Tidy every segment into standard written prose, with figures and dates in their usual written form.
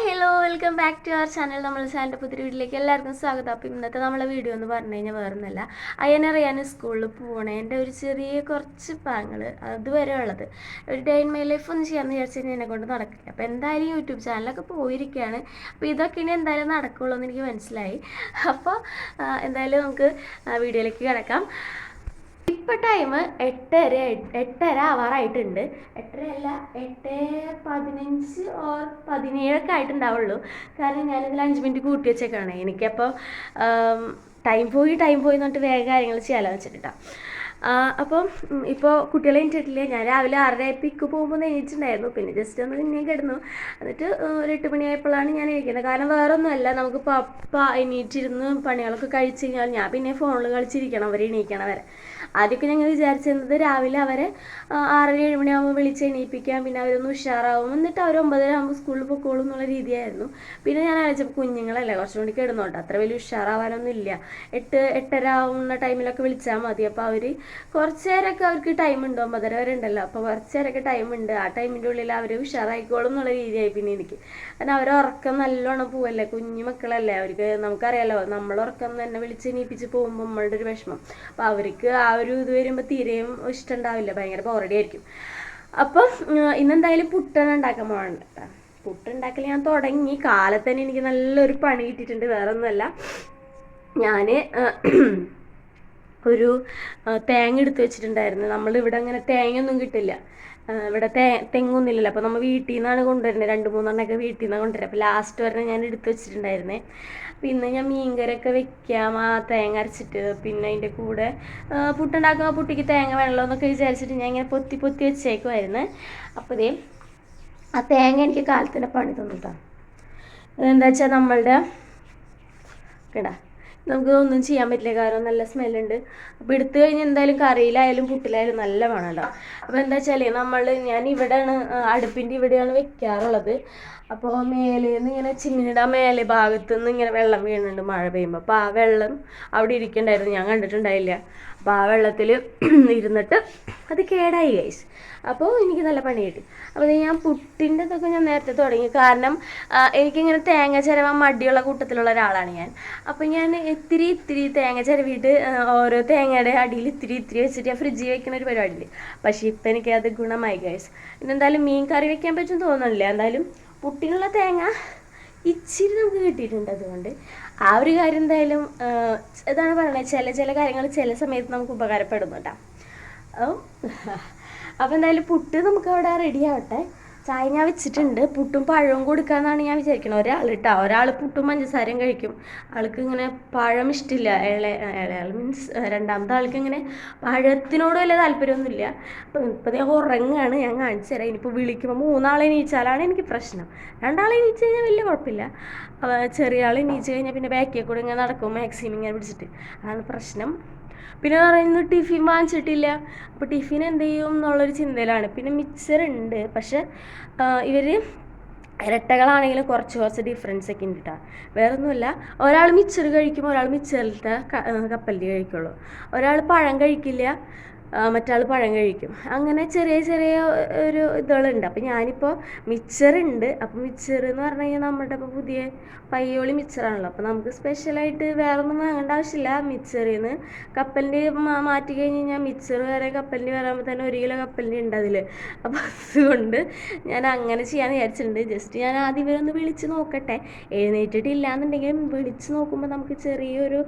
Hi hello welcome back to our channel. നമ്മൾ ചാനലിൻ്റെ പുതിയ വീട്ടിലേക്ക് എല്ലാവർക്കും സ്വാഗതം. അപ്പോൾ ഇന്നത്തെ നമ്മളെ വീഡിയോ എന്ന് പറഞ്ഞു കഴിഞ്ഞാൽ വേറൊന്നുമല്ല, അയ്യനറിയാൻ സ്കൂളിൽ പോകണേൻ്റെ ഒരു ചെറിയ കുറച്ച് പാങ്ങൾ അതുവരെ ഉള്ളത് ഒരു ഡേ ഇൻ മൈ ലൈഫ് ഒന്നും ചെയ്യാമെന്ന് വിചാരിച്ചു കഴിഞ്ഞാൽ എന്നെ കൊണ്ട് നടക്കില്ല. അപ്പോൾ എന്തായാലും യൂട്യൂബ് ചാനലൊക്കെ പോയിരിക്കുകയാണ്. അപ്പോൾ ഇതൊക്കെ ഇനി എന്തായാലും നടക്കുള്ളൂ എന്ന് എനിക്ക് മനസ്സിലായി. അപ്പോൾ എന്തായാലും നമുക്ക് വീഡിയോയിലേക്ക് കിടക്കാം. ഇപ്പോൾ ടൈം 8:30 ആവാറായിട്ടുണ്ട്. 8:30 അല്ല, 8:15 ഓർ 17 ആയിട്ടുണ്ടാവുള്ളൂ. കാരണം ഞാനിതിൽ 5 മിനിറ്റ് കൂട്ടി വെച്ചേക്കാണ്. എനിക്കപ്പോൾ ടൈം പോയി എന്നിട്ട് വേഗം കാര്യങ്ങൾ ചെയ്യാമല്ലോ വെച്ചിട്ടാണ്. അപ്പം ഇപ്പോൾ കുട്ടികളെ എണീറ്റിട്ടില്ല. ഞാൻ രാവിലെ 6:30 പിക്ക് പോകുമ്പോൾ എണീറ്റിട്ടുണ്ടായിരുന്നു. പിന്നെ ജസ്റ്റ് ഒന്ന് പിന്നെ കിടന്നു. എന്നിട്ട് ഒരു 8 മണിയായപ്പോഴാണ് ഞാൻ എണീക്കുന്നത്. കാരണം വേറെ ഒന്നുമല്ല, നമുക്ക് പപ്പ എണീറ്റിരുന്ന് പണികളൊക്കെ കഴിച്ച് കഴിഞ്ഞാൽ ഞാൻ പിന്നെ ഫോണിൽ കളിച്ചിരിക്കണം അവർ എണീക്കണം വരെ. ആദ്യമൊക്കെ ഞങ്ങൾ വിചാരിച്ചിരുന്നത് രാവിലെ അവരെ 6:30-7 മണിയാകുമ്പോൾ വിളിച്ച് എണീപ്പിക്കാം, പിന്നെ അവരൊന്ന് ഉഷാറാവും, എന്നിട്ട് അവർ 9:30 ആകുമ്പോൾ സ്കൂളിൽ പൊക്കോളും എന്നുള്ള രീതിയായിരുന്നു. പിന്നെ ഞാൻ അയച്ചപ്പോൾ കുഞ്ഞുങ്ങളല്ലേ കുറച്ചും കൂടി കിടന്നോട്ടെ, അത്ര വലിയ ഉഷാറാവാനൊന്നും ഇല്ല. 8-8:30 ആവുന്ന ടൈമിലൊക്കെ വിളിച്ചാൽ മതി. അപ്പോൾ അവർ കുറച്ച് നേരമൊക്കെ അവർക്ക് ടൈം ഉണ്ട്, 9:30 വരെ ഉണ്ടല്ലോ. അപ്പോൾ കുറച്ച് നേരമൊക്കെ ടൈമുണ്ട്. ആ ടൈമിൻ്റെ ഉള്ളിൽ അവർ ഉഷാറായിക്കോളും എന്നുള്ള രീതിയായി പിന്നെ എനിക്ക്. കാരണം അവരെ ഉറക്കം നല്ലോണം പോവല്ലേ, കുഞ്ഞു മക്കളല്ലേ, അവർക്ക് നമുക്കറിയാലോ, നമ്മളുറക്കം തന്നെ വിളിച്ച് എണീപ്പിച്ച് പോകുമ്പോൾ നമ്മളുടെ ഒരു വിഷമം. അപ്പോൾ അവർക്ക് ആ ഒരു ഇത് വരുമ്പോൾ തീരെയും ഇഷ്ടം ഉണ്ടാവില്ല, ഭയങ്കര ബോറടി ആയിരിക്കും. അപ്പം ഇന്നെന്തായാലും പുട്ടാണ് ഉണ്ടാക്കാൻ പോകണ്ട. പുട്ടുണ്ടാക്കൽ ഞാൻ തുടങ്ങി കാലത്ത് തന്നെ എനിക്ക് നല്ലൊരു പണി കിട്ടിയിട്ടുണ്ട്. വേറെ ഒന്നുമല്ല, ഞാൻ ഒരു തേങ്ങ എടുത്ത് വെച്ചിട്ടുണ്ടായിരുന്നു. നമ്മളിവിടെ അങ്ങനെ തേങ്ങയൊന്നും കിട്ടില്ല, ഇവിടെ തെങ്ങൊന്നുമില്ലല്ലോ. അപ്പോൾ നമ്മൾ വീട്ടിൽ നിന്നാണ് കൊണ്ടുവരുന്നത്, 2-3 വീട്ടിൽ നിന്നാണ് കൊണ്ടുവരുന്നത്. അപ്പോൾ ലാസ്റ്റ് വരെ ഞാൻ എടുത്ത് വെച്ചിട്ടുണ്ടായിരുന്നേ. പിന്നെ ഞാൻ മീൻകറിയൊക്കെ വെക്കാം ആ തേങ്ങ അരച്ചിട്ട്. പിന്നെ അതിൻ്റെ കൂടെ പുട്ടുണ്ടാക്കുമ്പോൾ പുട്ടിക്ക് തേങ്ങ വേണമല്ലോ എന്നൊക്കെ വിചാരിച്ചിട്ട് ഞാൻ ഇങ്ങനെ പൊത്തി വെച്ചേക്കുമായിരുന്നു. അപ്പോൾ ഇതേ ആ തേങ്ങ എനിക്ക് കാലത്തിൻ്റെ പണി തന്നിട്ടാണ്. എന്താ വെച്ചാൽ നമ്മളുടെ കേടാ നമുക്ക് ഒന്നും ചെയ്യാൻ പറ്റില്ല, കാരണം നല്ല സ്മെല്ലുണ്ട്. അപ്പോൾ എടുത്തു കഴിഞ്ഞാൽ എന്തായാലും കറിയിലായാലും പുട്ടിലായാലും നല്ല മണമല്ലോ. അപ്പോൾ എന്താ വെച്ചാൽ ഞാൻ ഇവിടെയാണ്, അടുപ്പിൻ്റെ ഇവിടെയാണ് വെക്കാറുള്ളത്. അപ്പോൾ മേലേന്ന് ഇങ്ങനെ ചിമ്മിനിയുടെ മേലെ ഭാഗത്തു നിന്ന് ഇങ്ങനെ വെള്ളം വീഴുന്നുണ്ട് മഴ പെയ്യുമ്പോൾ. അപ്പോൾ ആ വെള്ളം അവിടെ ഇരിക്കണ്ടായിരുന്നു, ഞാൻ കണ്ടിട്ടുണ്ടായില്ല. അപ്പോൾ ആ വെള്ളത്തിൽ ഇരുന്നിട്ട് അത് കേടായി ഗൈസ്. അപ്പോൾ എനിക്ക് നല്ല പണി കിട്ടി. അപ്പോൾ ഞാൻ പുട്ടിൻ്റെ ഇതൊക്കെ ഞാൻ നേരത്തെ തുടങ്ങി, കാരണം എനിക്കിങ്ങനെ തേങ്ങ ചിരവാൻ മടിയുള്ള കൂട്ടത്തിലുള്ള ഒരാളാണ് ഞാൻ. അപ്പോൾ ഞാൻ ഇത്തിരി തേങ്ങ ചിരവിയിട്ട് ഓരോ തേങ്ങയുടെ അടിയിൽ ഇത്തിരി വെച്ചിട്ട് ഞാൻ ഫ്രിഡ്ജിൽ വെക്കുന്ന ഒരു പരിപാടിയില്ല. പക്ഷേ ഇപ്പം എനിക്ക് അത് ഗുണമായി ഗൈസ്. ഇന്നെന്തായാലും മീൻ കറി വെക്കാൻ പറ്റും തോന്നുന്നില്ല. എന്തായാലും പുട്ടിനുള്ള തേങ്ങ ഇച്ചിരി നമുക്ക് കിട്ടിയിട്ടുണ്ട്. അതുകൊണ്ട് ആ ഒരു കാര്യം എന്തായാലും ഇതാണ് പറയുന്നത്, ചില കാര്യങ്ങൾ ചില സമയത്ത് നമുക്ക് ഉപകാരപ്പെടുന്നു കേട്ടോ. അപ്പോൾ എന്തായാലും പുട്ട് നമുക്ക് അവിടെ റെഡി ആവട്ടെ. ചായ ഞാൻ വെച്ചിട്ടുണ്ട്, പുട്ടും പഴവും കൊടുക്കാമെന്നാണ് ഞാൻ വിചാരിക്കുന്നത്. ഒരാൾ പുട്ടും പഞ്ചസാരയും കഴിക്കും, ആൾക്ക് ഇങ്ങനെ പഴം ഇഷ്ടമില്ല. ഇളയാൾ മീൻസ് രണ്ടാമത്തെ ആൾക്ക് ഇങ്ങനെ പഴത്തിനോട് വലിയ താല്പര്യമൊന്നുമില്ല. അപ്പം ഇപ്പോൾ ഞാൻ ഉറങ്ങുകയാണ്, ഞാൻ കാണിച്ചു തരാം. ഇനിയിപ്പോൾ വിളിക്കുമ്പോൾ 3 എണീച്ചാലാണ് എനിക്ക് പ്രശ്നം. 2 എണീച്ച് കഴിഞ്ഞാൽ വലിയ കുഴപ്പമില്ല. ചെറിയ ആൾ എണീച്ച് കഴിഞ്ഞാൽ പിന്നെ ബാക്കിൽ കൂടെ ഇങ്ങനെ നടക്കും മാക്സിമം ഇങ്ങനെ പിടിച്ചിട്ട്, അതാണ് പ്രശ്നം. പിന്നെ പറയുന്നത് ടിഫിൻ വാങ്ങിച്ചിട്ടില്ല. അപ്പോൾ ടിഫിൻ എന്ത് ചെയ്യും എന്നുള്ളൊരു ചിന്തയിലാണ്. പിന്നെ മിക്സർ ഉണ്ട്, പക്ഷെ ഇവർ ഇരട്ടകളാണെങ്കിലും കുറച്ച് ഡിഫറൻസ് ഒക്കെ ഉണ്ട് കേട്ടോ. വേറൊന്നുമില്ല, ഒരാൾ മിക്സർ കഴിക്കും, ഒരാൾ മിക്സറിലത്തെ കപ്പലണ്ടി കഴിക്കുള്ളൂ. ഒരാൾ പഴം കഴിക്കില്ല, മറ്റാൾ പഴം കഴിക്കും. അങ്ങനെ ചെറിയ ഒരു ഇതുകളുണ്ട്. അപ്പോൾ ഞാനിപ്പോൾ മിക്സറുണ്ട്. അപ്പോൾ മിക്സർ എന്ന് പറഞ്ഞു കഴിഞ്ഞാൽ നമ്മുടെ ഇപ്പോൾ പുതിയ പയ്യോളി മിക്സറാണല്ലോ. അപ്പോൾ നമുക്ക് സ്പെഷ്യലായിട്ട് വേറെ ഒന്നും വാങ്ങേണ്ട ആവശ്യമില്ല. മിക്സറിൽ നിന്ന് കപ്പലിൻ്റെ മാറ്റി കഴിഞ്ഞ് കഴിഞ്ഞാൽ മിക്സർ വേറെ കപ്പലിൻ്റെ വരാകുമ്പോൾ തന്നെ 1 കിലോ കപ്പലിൻ്റെ ഉണ്ട് അതിൽ. അപ്പോൾ അതുകൊണ്ട് ഞാൻ അങ്ങനെ ചെയ്യാൻ വിചാരിച്ചിട്ടുണ്ട്. ജസ്റ്റ് ഞാൻ ആദ്യം ഇവരൊന്ന് വിളിച്ച് നോക്കട്ടെ. എഴുന്നേറ്റിട്ടില്ല എന്നുണ്ടെങ്കിലും വിളിച്ച് നോക്കുമ്പോൾ നമുക്ക് ചെറിയൊരു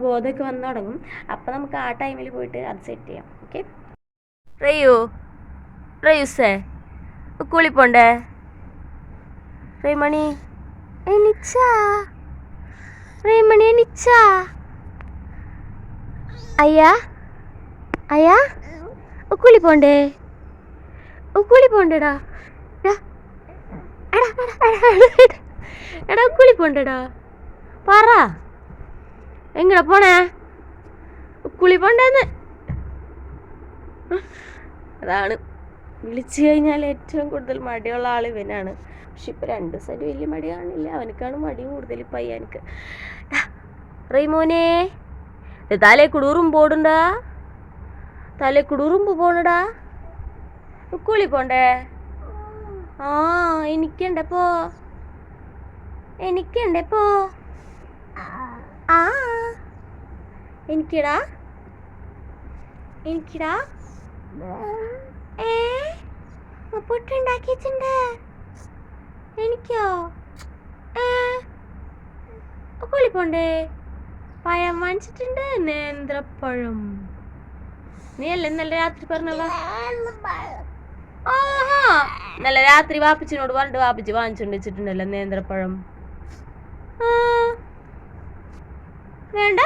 ബോധമൊക്കെ വന്ന് തുടങ്ങും. അപ്പോൾ നമുക്ക് ആ ടൈമിൽ പോയിട്ട് അത് സെറ്റ് ചെയ്യാം. ഓക്കെ, റയൂസേ കുളിപ്പോണ്ടേ? റേമണി എണിച്ചാ? റേമണി എണിച്ചാ? അയ്യാ കുളിപ്പോണ്ടേ? കുളിപ്പോണ്ടേടാ, എടാ കുളിപ്പോണ്ടേടാ, പറ എങ്ങടാ പോണേ? കുളിപ്പോണ്ടേന്ന്. അതാണ് വിളിച്ചു കഴിഞ്ഞാൽ ഏറ്റവും കൂടുതൽ മടിയുള്ള ആൾ ഇവനാണ്. പക്ഷെ ഇപ്പോൾ 2 സൈഡ് വലിയ മടി കാണില്ല, അവനക്കാണ് മടി കൂടുതൽ. പയ്യാനക്ക് റീമോനെ തലേക്കുടൂറും പോടുണ്ടാ, തലേക്കുടൂറുമ്പ് പോണടാ. കുളി പോണ്ടേ? എനിക്കുണ്ടപ്പോ എനിക്കുണ്ട് ഇപ്പോ. ആ എനിക്കിടാ എനിക്കിടാ. പുട്ടുണ്ടാക്കിയിട്ടുണ്ട്. എനിക്കോ? കുളിപ്പോണ്ടേ? പഴം വാങ്ങിച്ചിട്ടുണ്ട്, നേന്ത്രപ്പഴം. നീ അല്ലേ ഇന്നലെ രാത്രി പറഞ്ഞ? ആഹാ, ഇന്നലെ രാത്രി വാപ്പിച്ചിനോട് പറഞ്ഞിട്ട് വാപ്പിച്ച് വാങ്ങിച്ചുകൊണ്ട് വെച്ചിട്ടുണ്ടല്ലോ നേന്ത്രപ്പഴം. വേണ്ട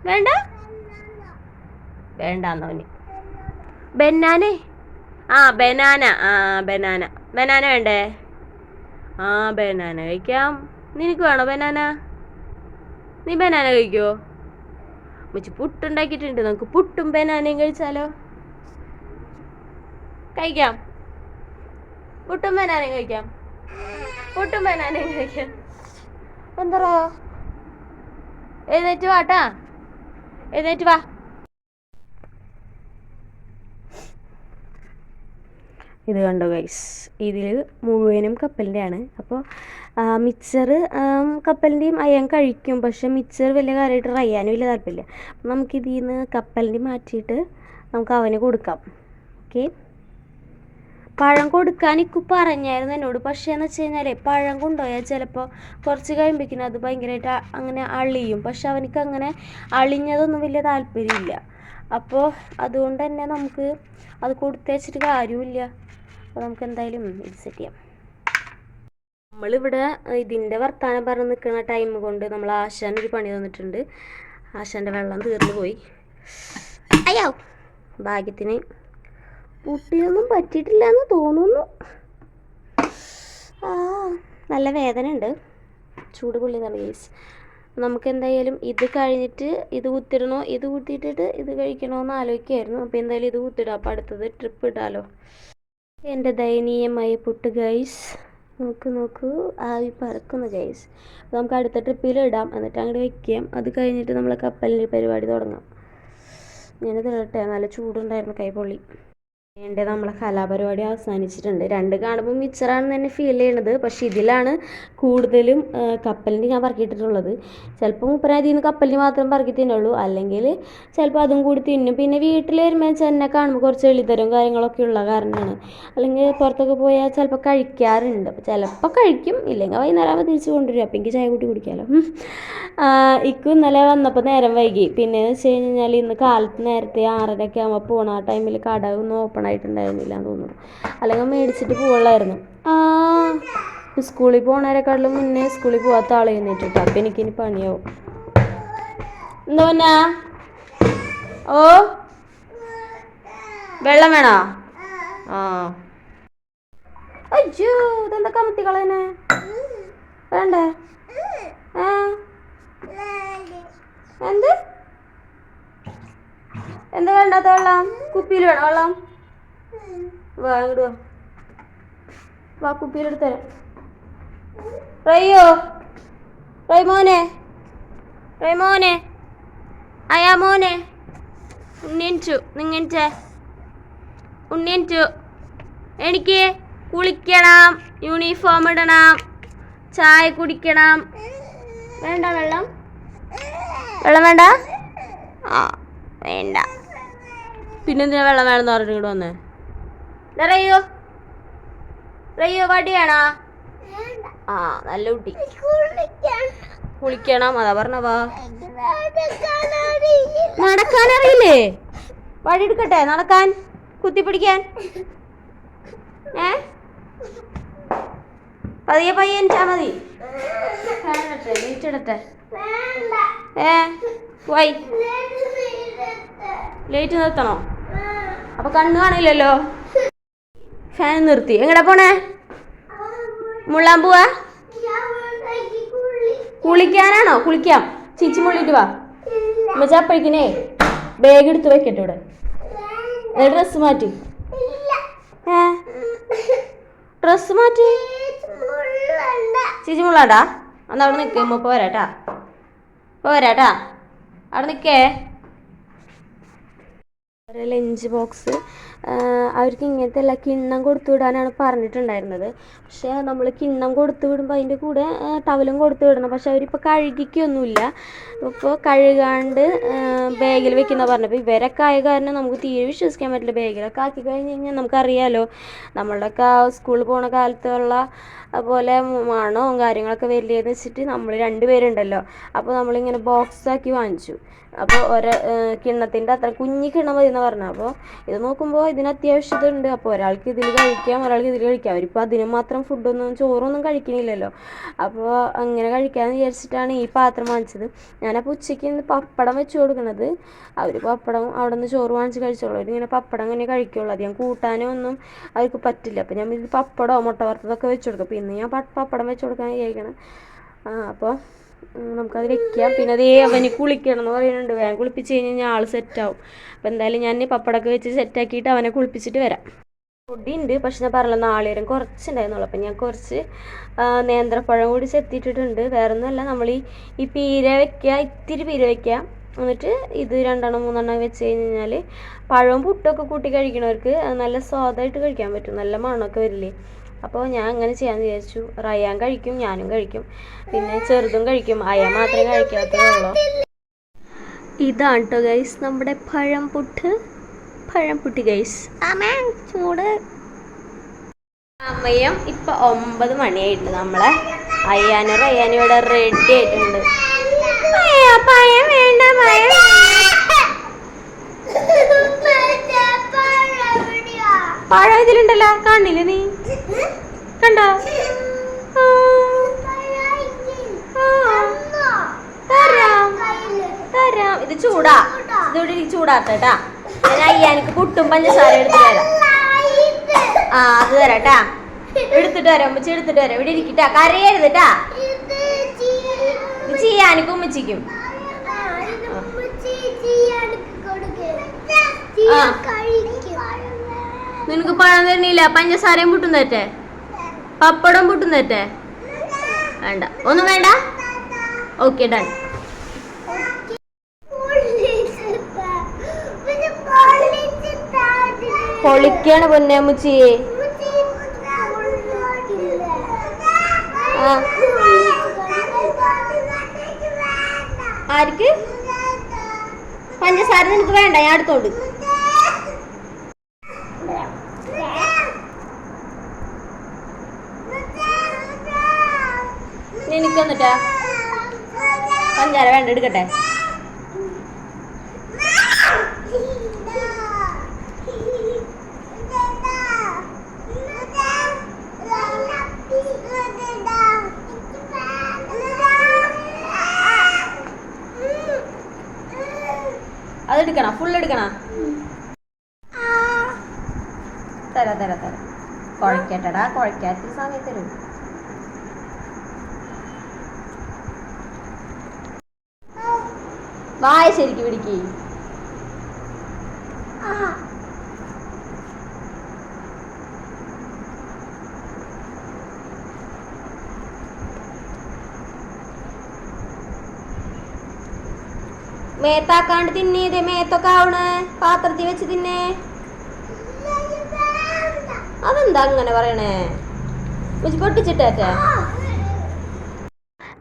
വേണ്ട വേണ്ടെന്നോന്. ബനാനേ? ബനാന. ബനാന ബനാന വേണ്ടേ? ബനാന കഴിക്കാം. നിനക്ക് വേണോ ബനാന? നീ ബനാന കഴിക്കുമോ? മച്ചി പുട്ടുണ്ടാക്കിയിട്ടുണ്ട്, നമുക്ക് പുട്ടും ബനാനയും കഴിച്ചാലോ? കഴിക്കാം. പുട്ടും ബനാനയും കഴിക്കാം. പുട്ടും ബനാനയും കഴിക്കാം. എന്താ എഴുന്നേറ്റ് വാട്ടാ, എഴുന്നേറ്റ് വാ. ഇത് കണ്ടോ ഗൈസ്, ഇതിൽ മുഴുവനും കപ്പലിൻ്റെ ആണ്. അപ്പോൾ മിക്സർ കപ്പലിൻ്റെയും അയ്യാൻ കഴിക്കും, പക്ഷെ മിക്സർ വലിയ കാര്യമായിട്ട് റയ്യാനും വലിയ താല്പര്യമില്ല. അപ്പം നമുക്കിതിൽ നിന്ന് കപ്പലിൻ്റെ മാറ്റിയിട്ട് നമുക്ക് അവന് കൊടുക്കാം. ഓക്കെ, പഴം കൊടുക്കാൻ ഇക്കു പറഞ്ഞായിരുന്നു എന്നോട്. പക്ഷേ എന്ന് വെച്ച് കഴിഞ്ഞാൽ പഴം കൊണ്ടുപോയാൽ ചിലപ്പോൾ കുറച്ച് കഴിയുമ്പോഴേക്കും അത് ഭയങ്കരമായിട്ട് അങ്ങനെ അളിയും. പക്ഷെ അവനക്ക് അങ്ങനെ അളിഞ്ഞതൊന്നും വലിയ താല്പര്യമില്ല. അപ്പോൾ അതുകൊണ്ട് തന്നെ നമുക്ക് അത് കൊടുത്തേച്ചിട്ട് കാര്യമില്ല. അപ്പോൾ നമുക്ക് എന്തായാലും ഇത് സെറ്റ് ചെയ്യാം. നമ്മളിവിടെ ഇതിൻ്റെ വർത്താനം പറഞ്ഞ് നിൽക്കുന്ന ടൈം കൊണ്ട് നമ്മൾ ആശാനൊരു പണി തന്നിട്ടുണ്ട്. ആശാൻ്റെ വെള്ളം തീർന്നു പോയി. അയ്യോ, ഭാഗ്യത്തിന് കുട്ടിയൊന്നും പറ്റിയിട്ടില്ല എന്ന് തോന്നുന്നു. നല്ല വേദന ഉണ്ട്, ചൂട് പൊള്ളിയതാണ് ഗൈസ്. നമുക്ക് എന്തായാലും ഇത് കഴിഞ്ഞിട്ട് ഇത് കുത്തിടണോ, ഇത് കുത്തിയിട്ടിട്ട് ഇത് കഴിക്കണോ എന്ന് ആലോചിക്കായിരുന്നു. അപ്പോൾ എന്തായാലും ഇത് കുത്തിടാം, അപ്പോൾ അടുത്തത് ട്രിപ്പ് ഇടാലോ. എൻ്റെ ദയനീയമായ പുട്ട് ഗൈസ്, നോക്കൂ ആവി പറക്കുന്നു ഗൈസ്. നമുക്ക് അടുത്ത ട്രിപ്പിൽ ഇടാം, എന്നിട്ട് അങ്ങോട്ട് വയ്ക്കാം. അത് കഴിഞ്ഞിട്ട് നമ്മൾ കപ്പലിൻ്റെ പരിപാടി തുടങ്ങാം. ഞാനിത് ഇടട്ടെ, നല്ല ചൂടുണ്ടായിരുന്നു, കൈ പൊള്ളി. എൻ്റെ നമ്മളെ കലാപരിപാടി അവസാനിച്ചിട്ടുണ്ട്. രണ്ട് കാണുമ്പോൾ മിച്ചറാണെന്ന് തന്നെ ഫീൽ ചെയ്യണത്, പക്ഷെ ഇതിലാണ് കൂടുതലും കപ്പലിൻ്റെ ഞാൻ പറക്കിയിട്ടിട്ടുള്ളത്. ചിലപ്പോൾ മുപ്പതിനകത്ത് നിന്ന് കപ്പലിന് മാത്രം പറക്കി തിന്നുള്ളൂ, അല്ലെങ്കിൽ ചിലപ്പോൾ അതും കൂടി തിന്നും. പിന്നെ വീട്ടിൽ വരുമ്പോൾ ചെന്നെ കാണുമ്പോൾ കുറച്ച് എളിതരും കാര്യങ്ങളൊക്കെ ഉള്ള കാരണമാണ്. അല്ലെങ്കിൽ പുറത്തൊക്കെ പോയാൽ ചിലപ്പോൾ കഴിക്കാറുണ്ട്. അപ്പോൾ ചിലപ്പോൾ കഴിക്കും, ഇല്ലെങ്കിൽ വൈകുന്നേരം ആകുമ്പോൾ തിരിച്ച് കൊണ്ടുവരും. അപ്പോൾ എനിക്ക് ചായ കൂട്ടി കുടിക്കാമല്ലോ. ഇക്കും ഇന്നലെ വന്നപ്പോൾ നേരം വൈകി. പിന്നെയെന്ന് വെച്ച് കഴിഞ്ഞാൽ ഇന്ന് കാലത്ത് നേരത്തെ 6:30 ആകുമ്പോൾ പോകണം. ആ ടൈമിൽ കട ഒന്നും ഓപ്പൺ ആയിട്ടുണ്ടായിരുന്നില്ല എന്ന് തോന്നുന്നു, അല്ലെങ്കിൽ മേടിച്ചിട്ട് പോവുള്ളായിരുന്നു. സ്കൂളിൽ പോകണവരെക്കാട്ടിലും മുന്നേ സ്കൂളിൽ പോകാത്ത ആൾ എഴുന്നേറ്റിട്ട്. അപ്പം എനിക്കിനി പണിയാവും. എന്താ പറഞ്ഞാ? ഓ, വെള്ളം വേണോ? അയ്യോ, ഇതെന്താ കമത്തി കളയണേ? വേണ്ടേ? എന്ത് എന്താ വേണ്ടാത്ത വെള്ളം? കുപ്പിയിൽ വേണം വെള്ളം? വാ ഇങ്ങോട്ട് വാ, വാ കുപ്പിയിലെടുത്തരാം. റൈമോനെ അയാ മോനെ, ഉണ്ണിയൻറ്റു എനിക്ക് കുളിക്കണം, യൂണിഫോം ഇടണം, ചായ കുടിക്കണം. വേണ്ട വെള്ളം? വേണ്ട? വേണ്ട. പിന്നെന്തിനാ വെള്ളം വേണമെന്ന് പറഞ്ഞിട്ട് ഇങ്ങോട്ട് വന്നേ? റയ്യോ വടിയാണോ? നല്ല കുട്ടി. കുളിക്കണം, അതാ പറഞ്ഞവാ. നടക്കാനറിയില്ലേ? വടി എടുക്കട്ടെ നടക്കാൻ, കുത്തിപ്പിടിക്കാൻ? പയ്യെ എനിച്ചാ മതി. ലൈറ്റ് ലൈറ്റ് നിർത്തണോ? അപ്പൊ കണ്ണ് കാണില്ലല്ലോ. ഫാൻ നിർത്തി. എങ്ങടാ പോണേ? മുള്ളാൻ പോവാ? കുളിക്കാനാണോ? കുളിക്കാം, ചിച്ചി മുള്ളിട്ട് വാ. അപ്പോഴേക്കിനെ ബാഗ് എടുത്ത് വെക്കട്ടെ ഇവിടെ. ഡ്രസ്സ് മാറ്റി. ഡ്രസ്സ് മാറ്റി. ചിച്ചി മുള്ളാണ്ടാ? അന്ന് അവിടെ നിൽക്കുക, ഇപ്പോൾ വരാട്ടാ. അവിടെ നിൽക്കേ. ലഞ്ച് ബോക്സ് അവർക്ക് ഇങ്ങനത്തെ എല്ലാ കിണ്ണം കൊടുത്തു വിടാനാണ് പറഞ്ഞിട്ടുണ്ടായിരുന്നത്. പക്ഷേ നമ്മൾ കിണ്ണം കൊടുത്തു വിടുമ്പോൾ അതിൻ്റെ കൂടെ ടവലും കൊടുത്തു വിടണം. പക്ഷെ അവരിപ്പോൾ കഴുകിക്കൊന്നുമില്ല. ഇപ്പോൾ കഴുകാണ്ട് ബാഗിൽ വെക്കുന്ന പറഞ്ഞപ്പോൾ ഇവരൊക്കെ ആയ കാരണം നമുക്ക് തീരെ വിശ്വസിക്കാൻ പറ്റില്ല. ബാഗിലൊക്കെ ആക്കി കഴിഞ്ഞ് കഴിഞ്ഞാൽ നമുക്കറിയാമല്ലോ, നമ്മളുടെയൊക്കെ സ്കൂളിൽ പോണ കാലത്തുള്ള അതുപോലെ മണവും കാര്യങ്ങളൊക്കെ വരില്ലെന്ന് വെച്ചിട്ട് നമ്മൾ 2 പേരുണ്ടല്ലോ. അപ്പോൾ നമ്മളിങ്ങനെ ബോക്സാക്കി വാങ്ങിച്ചു. അപ്പോൾ കിണ്ണത്തിൻ്റെ അത്ര കുഞ്ഞി കിണ്ണം മതി എന്ന് പറഞ്ഞു. അപ്പോൾ ഇത് നോക്കുമ്പോൾ ഇതിന് അത്യാവശ്യം ഇതുണ്ട്. അപ്പോൾ ഒരാൾക്ക് ഇതിൽ കഴിക്കാം, ഒരാൾക്ക് ഇതിൽ കഴിക്കാം. അവരിപ്പോൾ അതിന് മാത്രം ഫുഡൊന്നും ചോറൊന്നും കഴിക്കണില്ലല്ലോ. അപ്പോൾ അങ്ങനെ കഴിക്കാമെന്ന് വിചാരിച്ചിട്ടാണ് ഈ പാത്രം വാങ്ങിച്ചത്. ഞാനപ്പോൾ ഉച്ചയ്ക്ക് ഇന്ന് പപ്പടം വെച്ച് കൊടുക്കണത്. അവർ പപ്പടം അവിടെ നിന്ന് ചോറ് വാങ്ങിച്ച് കഴിച്ചോളൂ. അവരിങ്ങനെ പപ്പടം അങ്ങനെ കഴിക്കുള്ളൂ. അധികം കൂട്ടാനും ഒന്നും അവർക്ക് പറ്റില്ല. അപ്പോൾ ഞാൻ ഇത് പപ്പടമോ മുട്ട വറുത്തതൊക്കെ വെച്ച് കൊടുക്കും. അപ്പോൾ ഇന്ന് ഞാൻ പപ്പടം വെച്ച് കൊടുക്കാൻ വിചാരിക്കണം. അപ്പോൾ നമുക്കത് വെക്കാം. പിന്നെ അതേ അവന് കുളിക്കണം എന്ന് പറയുന്നുണ്ട്. വേഗം കുളിപ്പിച്ച് കഴിഞ്ഞ് കഴിഞ്ഞാൽ ആൾ സെറ്റാവും. അപ്പോൾ എന്തായാലും ഞാൻ പപ്പടമൊക്കെ വെച്ച് സെറ്റാക്കിയിട്ട് അവനെ കുളിപ്പിച്ചിട്ട് വരാം. പൊടിയുണ്ട്, പക്ഷെ ഞാൻ പറഞ്ഞല്ലോ നാളികേരം കുറച്ചുണ്ടായിരുന്നുള്ളൂ. അപ്പം ഞാൻ കുറച്ച് നേന്ത്രപ്പഴം കൂടി ചെത്തിയിട്ടിട്ടുണ്ട്. വേറെ ഒന്നുമല്ല, നമ്മൾ ഈ പീര വയ്ക്കുക, ഇത്തിരി പീര വയ്ക്കുക. എന്നിട്ട് ഇത് 2 3 വെച്ച് കഴിഞ്ഞാൽ പഴവും പുട്ടൊക്കെ കൂട്ടി കഴിക്കണവർക്ക് നല്ല സ്വാദായിട്ട് കഴിക്കാൻ പറ്റും. നല്ല മണമൊക്കെ വരില്ലേ. അപ്പോൾ ഞാൻ അങ്ങനെ ചെയ്യാമെന്ന് വിചാരിച്ചു. റയാൻ കഴിക്കും, ഞാനും കഴിക്കും, പിന്നെ ചെറുതും കഴിക്കും. അയ മാത്രമേ കഴിക്കാത്തതുള്ളൂ. ഇതാണ് കേട്ടോ ഗൈസ് നമ്മുടെ പഴംപുട്ടി ഗൈസ്. ചൂട് സമയം ഇപ്പം 9 മണിയായിട്ട് നമ്മളെ റയാനും ഇവിടെ റെഡി ആയിട്ടുണ്ട്. പഴം വേണ്ട, പഴം ഇതിലുണ്ടല്ലോ, കാണില്ല നീ? കണ്ടോ? തരാം. ഇത് ചൂടാ, ഇതോടെ ചൂടാത്തട്ടാ. ഞാൻ അയ്യാനിക്ക് പുട്ടും പഞ്ചസാര എടുത്തിട്ട് വരാം. അത് തരാട്ടാ, എടുത്തിട്ട് വരാം. ഉമ്മച്ചി എടുത്തിട്ട് വരാം. ഇവിടെ ഇരിക്കട്ടാ, കരയരുതട്ടാ. ചെയ്യാനിക്കും ഉമ്മച്ചിക്കും. നിനക്ക് പഴം തരുന്നില്ല? പഞ്ചസാരയും പുട്ടും തരട്ടെ? പപ്പടം പുട്ടും തരട്ടെ? വേണ്ട, ഒന്നും വേണ്ട. Okay, done. പൊളിക്കാണ് പൊന്നേമുച്ചി. ആർക്ക് പഞ്ചസാര? നിനക്ക് വേണ്ട, ഞാൻ അടുത്തോണ്ട്. എനിക്ക് വന്നിട്ടാ പഞ്ചാര വേണ്ട, എടുക്കട്ടെ. അതെടുക്കണ, ഫുൾ എടുക്കണ? തരാം. കുഴക്കട്ടടാ, കുഴക്കാത്ത സമയത്ത് തരും. വായ ശരിക്കും പിടിക്ക്. മേത്താക്കാണ്ട് തിന്നേത്, മേത്തൊക്കെ ആവണേ. പാത്രത്തിൽ വെച്ച് തിന്നേ. അതെന്താ അങ്ങനെ പറയണേ? പൊട്ടിച്ചിട്ടേ.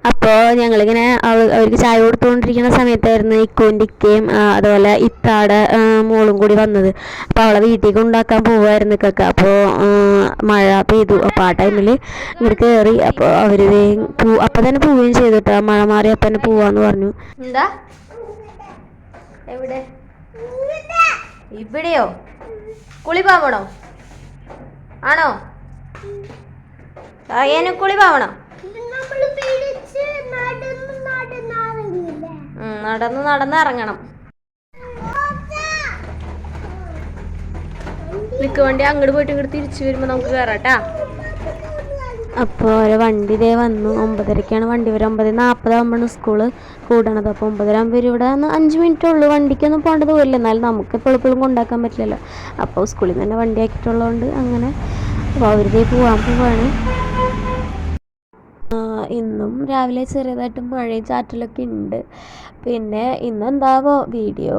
അപ്പോൾ ഞങ്ങളിങ്ങനെ അവർക്ക് ചായ കൊടുത്തുകൊണ്ടിരിക്കുന്ന സമയത്തായിരുന്നു ഇക്കോൻ്റിക്കയും അതുപോലെ ഇത്താടെ മോളും കൂടി വന്നത്. അപ്പോൾ അവളെ വീട്ടിൽ കൊണ്ടാക്കാൻ പോവുമായിരുന്നു ഇക്കൊക്കെ. അപ്പോൾ മഴ പെയ്തു. അപ്പോൾ ആ ടൈമിൽ ഇവർ കയറി. അപ്പോൾ അവർ അപ്പം തന്നെ പോവുകയും ചെയ്തു കേട്ടോ. മഴ മാറി അപ്പം തന്നെ പോവാന്ന് പറഞ്ഞു. എന്താ എവിടെ? ഇവിടെയോ? കുളിപ്പാവണോ? ആണോ? കുളി പാവണം. നടന്ന് ഇറങ്ങണം. നിക്ക് വണ്ടി അങ്ങോട്ട് പോയിട്ട് ഇങ്ങോട്ട് തിരിച്ചു വരുമ്പോൾ നമുക്ക് കയറാട്ടാ. അപ്പോൾ ഒരു വണ്ടി ഇതേ വന്നു. 9:30 വണ്ടി വരും. 9:40 സ്കൂള് കൂടണത്. അപ്പോൾ 9:30 ഇവിടെ 5 മിനിറ്റേ ഉള്ളൂ. വണ്ടിക്കൊന്നും പോകേണ്ട ദൂരമില്ല. എന്നാലും നമുക്ക് എപ്പോഴും കൊണ്ടാക്കാൻ പറ്റില്ലല്ലോ. അപ്പോൾ സ്കൂളിൽ നിന്ന് തന്നെ വണ്ടി ആക്കിയിട്ടുള്ളതുകൊണ്ട് അങ്ങനെ അപ്പോൾ അവരിതേ പോവാണ്. ഇന്നും രാവിലെ ചെറിയതായിട്ട് മഴയും ചാറ്റലൊക്കെ ഉണ്ട്. പിന്നെ ഇന്നെന്താവോ വീഡിയോ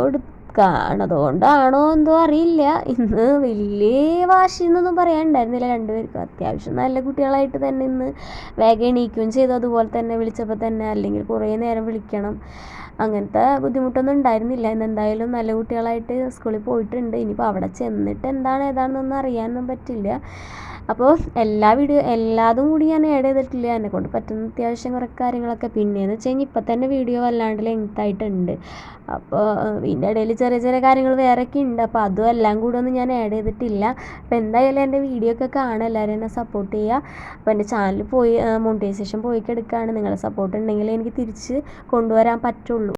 കാണതുകൊണ്ടാണോ എന്തോ അറിയില്ല, ഇന്ന് വലിയ വാശിന്നൊന്നും പറയാനുണ്ടായിരുന്നില്ല രണ്ടുപേർക്കും. അത്യാവശ്യം നല്ല കുട്ടികളായിട്ട് തന്നെ ഇന്ന് വേഗം എണീക്കുകയും ചെയ്തു. അതുപോലെ തന്നെ വിളിച്ചപ്പോൾ തന്നെ, അല്ലെങ്കിൽ കുറേ നേരം വിളിക്കണം, അങ്ങനത്തെ ബുദ്ധിമുട്ടൊന്നും ഉണ്ടായിരുന്നില്ല. ഇന്ന് എന്തായാലും നല്ല കുട്ടികളായിട്ട് സ്കൂളിൽ പോയിട്ടുണ്ട്. ഇനിയിപ്പോൾ അവിടെ ചെന്നിട്ട് എന്താണ് ഏതാണെന്നൊന്നും അറിയാനൊന്നും പറ്റില്ല. അപ്പോൾ എല്ലാതും കൂടി ഞാൻ ആഡ് ചെയ്തിട്ടില്ല. എന്നെക്കൊണ്ട് പറ്റുന്ന അത്യാവശ്യം കുറേ കാര്യങ്ങളൊക്കെ. പിന്നെയെന്ന് വെച്ച് കഴിഞ്ഞാൽ ഇപ്പം തന്നെ വീഡിയോ വല്ലാണ്ട് ലെങ്ത്തായിട്ടുണ്ട്. അപ്പോൾ ഇതിൻ്റെ ഇടയിൽ ചെറിയ ചെറിയ കാര്യങ്ങൾ വേറെയൊക്കെ ഉണ്ട്. അപ്പോൾ അതും എല്ലാം കൂടെ ഒന്നും ഞാൻ ആഡ് ചെയ്തിട്ടില്ല. അപ്പോൾ എന്തായാലും എൻ്റെ വീഡിയോ ഒക്കെ കാണാൻ എല്ലാവരും എന്നെ സപ്പോർട്ട് ചെയ്യുക. അപ്പോൾ എൻ്റെ ചാനൽ മോണിറ്റൈസേഷൻ പോയി കിടക്കുകയാണ്. നിങ്ങളുടെ സപ്പോർട്ട് ഉണ്ടെങ്കിൽ എനിക്ക് തിരിച്ച് കൊണ്ടുവരാൻ പറ്റുള്ളൂ.